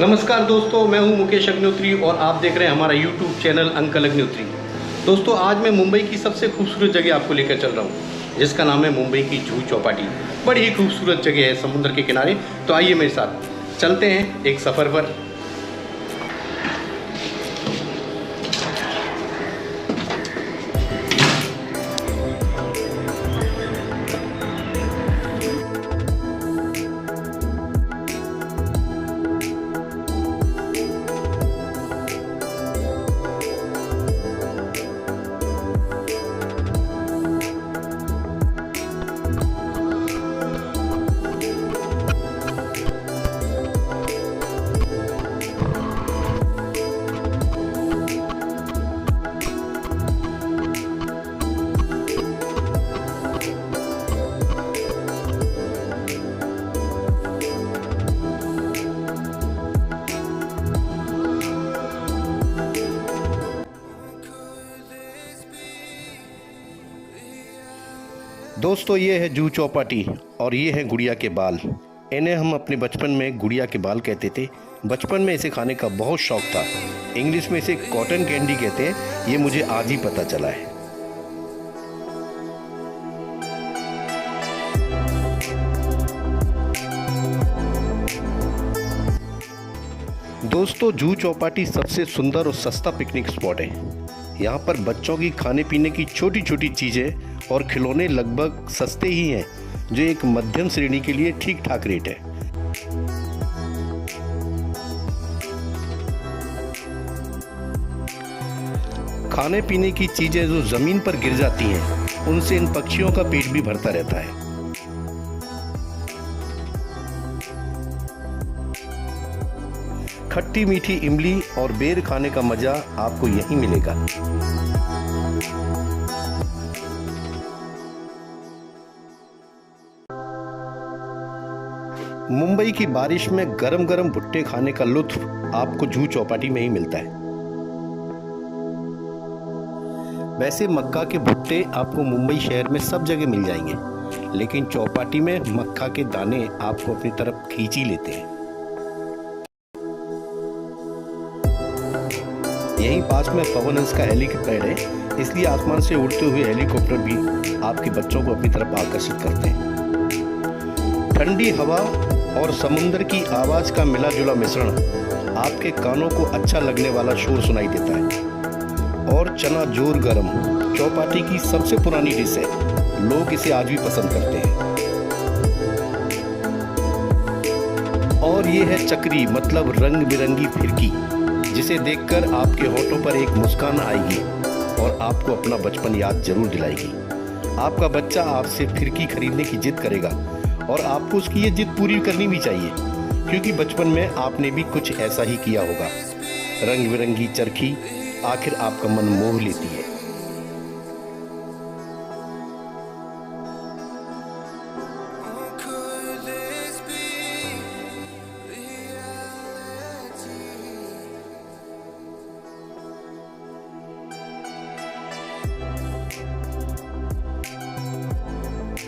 नमस्कार दोस्तों, मैं हूं मुकेश अग्निहोत्री और आप देख रहे हैं हमारा YouTube चैनल अंकल अग्निहोत्री। दोस्तों, आज मैं मुंबई की सबसे खूबसूरत जगह आपको लेकर चल रहा हूं, जिसका नाम है मुंबई की जुहू चौपाटी। बड़ी ही खूबसूरत जगह है समुद्र के किनारे। तो आइए मेरे साथ चलते हैं एक सफ़र पर। दोस्तों, ये है जुहू चौपाटी और ये है गुड़िया के बाल। इन्हें हम अपने बचपन में गुड़िया के बाल कहते थे। बचपन में इसे खाने का बहुत शौक था। इंग्लिश में इसे कॉटन कैंडी कहते हैं। ये मुझे आज ही पता चला है। दोस्तों, जुहू चौपाटी सबसे सुंदर और सस्ता पिकनिक स्पॉट है। यहाँ पर बच्चों की खाने पीने की छोटी छोटी चीज़ें और खिलौने लगभग सस्ते ही हैं, जो एक मध्यम श्रेणी के लिए ठीक ठाक रेट है। खाने पीने की चीज़ें जो ज़मीन पर गिर जाती हैं, उनसे इन पक्षियों का पेट भी भरता रहता है। खट्टी मीठी इमली और बेर खाने का मजा आपको यहीं मिलेगा। मुंबई की बारिश में गरम गरम भुट्टे खाने का लुत्फ आपको जुहू चौपाटी में ही मिलता है। वैसे मक्का के भुट्टे आपको मुंबई शहर में सब जगह मिल जाएंगे, लेकिन चौपाटी में मक्का के दाने आपको अपनी तरफ खींच ही लेते हैं। यहीं पास में पवन हंस का हेलीपैड है, इसलिए आसमान से उड़ते हुए हेलीकॉप्टर भी आपके बच्चों को अपनी तरफ आकर्षित करते हैं। ठंडी हवा और समुद्र की आवाज़ का मिला जुला मिश्रण आपके कानों को अच्छा लगने वाला शोर सुनाई देता है। और चना जोर गरम चौपाटी की सबसे पुरानी डिश है। लोग इसे आज भी पसंद करते हैं। और ये है चकरी, मतलब रंग बिरंगी फिरकी, जिसे देखकर आपके होठों पर एक मुस्कान आएगी और आपको अपना बचपन याद जरूर दिलाएगी। आपका बच्चा आपसे फिरकी खरीदने की जिद करेगा और आपको उसकी ये जिद पूरी करनी भी चाहिए, क्योंकि बचपन में आपने भी कुछ ऐसा ही किया होगा। रंग बिरंगी चरखी आखिर आपका मन मोह लेती है।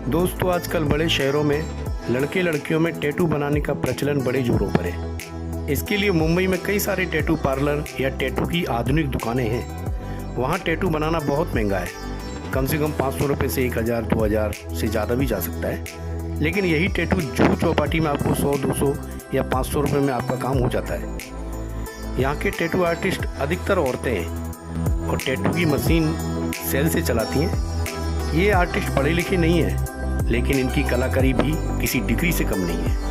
दोस्तों, आजकल बड़े शहरों में लड़के लड़कियों में टैटू बनाने का प्रचलन बड़े जोरों पर है। इसके लिए मुंबई में कई सारे टैटू पार्लर या टैटू की आधुनिक दुकानें हैं। वहाँ टैटू बनाना बहुत महंगा है। कम से कम 500 रुपये से 1000 2000 से ज़्यादा भी जा सकता है। लेकिन यही टैटू जुहू चौपाटी में आपको 100 200 या 500 रुपये में आपका काम हो जाता है। यहाँ के टैटू आर्टिस्ट अधिकतर औरतें हैं और टैटू की मशीन सेल से चलाती हैं। ये आर्टिस्ट पढ़े लिखे नहीं हैं, लेकिन इनकी कलाकारी भी किसी डिग्री से कम नहीं है।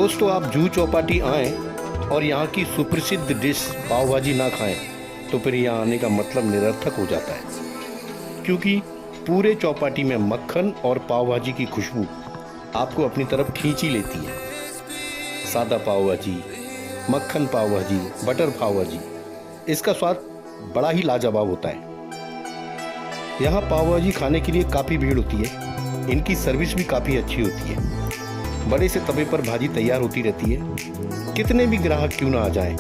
दोस्तों, आप जुहू चौपाटी आएँ और यहाँ की सुप्रसिद्ध डिश पाव भाजी ना खाएं तो फिर यहाँ आने का मतलब निरर्थक हो जाता है, क्योंकि पूरे चौपाटी में मक्खन और पाव भाजी की खुशबू आपको अपनी तरफ खींच ही लेती है। सादा पाव भाजी, मक्खन पाव भाजी, बटर पाव भाजी, इसका स्वाद बड़ा ही लाजवाब होता है। यहाँ पाव भाजी खाने के लिए काफ़ी भीड़ होती है। इनकी सर्विस भी काफ़ी अच्छी होती है। बड़े से तवे पर भाजी तैयार होती रहती है। कितने भी ग्राहक क्यों ना आ जाएं,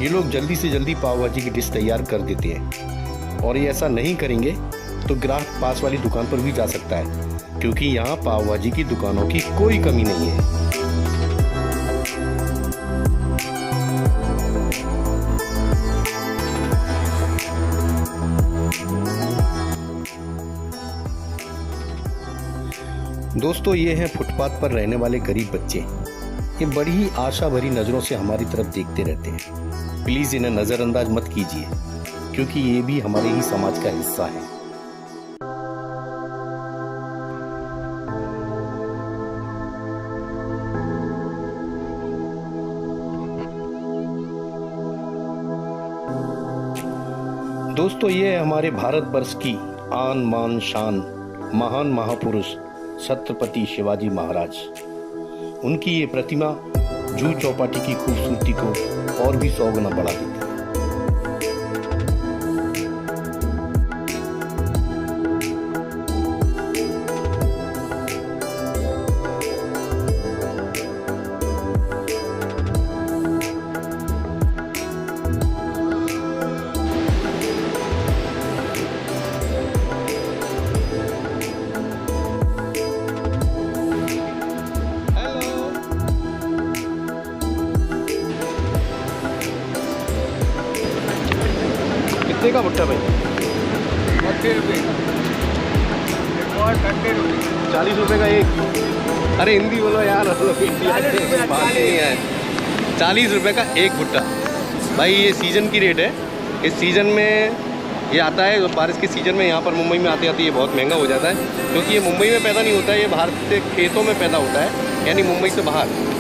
ये लोग जल्दी से जल्दी पाव भाजी की डिश तैयार कर देते हैं। और ये ऐसा नहीं करेंगे तो ग्राहक पास वाली दुकान पर भी जा सकता है, क्योंकि यहाँ पाव भाजी की दुकानों की कोई कमी नहीं है। दोस्तों, ये हैं फुटपाथ पर रहने वाले गरीब बच्चे। ये बड़ी ही आशा भरी नज़रों से हमारी तरफ देखते रहते हैं। प्लीज़ इन्हें नज़रअंदाज मत कीजिए, क्योंकि ये भी हमारे ही समाज का हिस्सा है। दोस्तों, ये है हमारे भारतवर्ष की आन मान शान, महान महापुरुष छत्रपति शिवाजी महाराज। उनकी ये प्रतिमा जुहू चौपाटी की खूबसूरती को और भी 100 गुना बढ़ा देती है। कितने का भुट्टा भाई? 40 रुपये का एक। अरे हिंदी बोलो यार, 40 रुपये का एक भुट्टा भाई। ये सीज़न की रेट है। इस सीज़न में ये आता है, बारिश के सीज़न में यहाँ पर मुंबई में आते आते ये बहुत महंगा हो जाता है, क्योंकि ये मुंबई में पैदा नहीं होता है, ये बाहर से खेतों में पैदा होता है, यानी मुंबई से बाहर।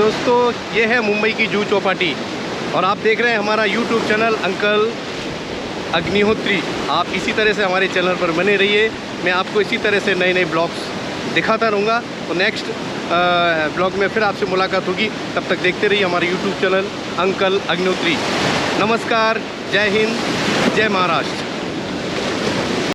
दोस्तों, ये है मुंबई की जूहू चौपाटी और आप देख रहे हैं हमारा YouTube चैनल अंकल अग्निहोत्री। आप इसी तरह से हमारे चैनल पर बने रहिए। मैं आपको इसी तरह से नए नए ब्लॉग्स दिखाता रहूँगा। तो नेक्स्ट ब्लॉग में फिर आपसे मुलाकात होगी। तब तक देखते रहिए हमारा YouTube चैनल अंकल अग्निहोत्री। नमस्कार, जय हिंद, जय महाराष्ट्र।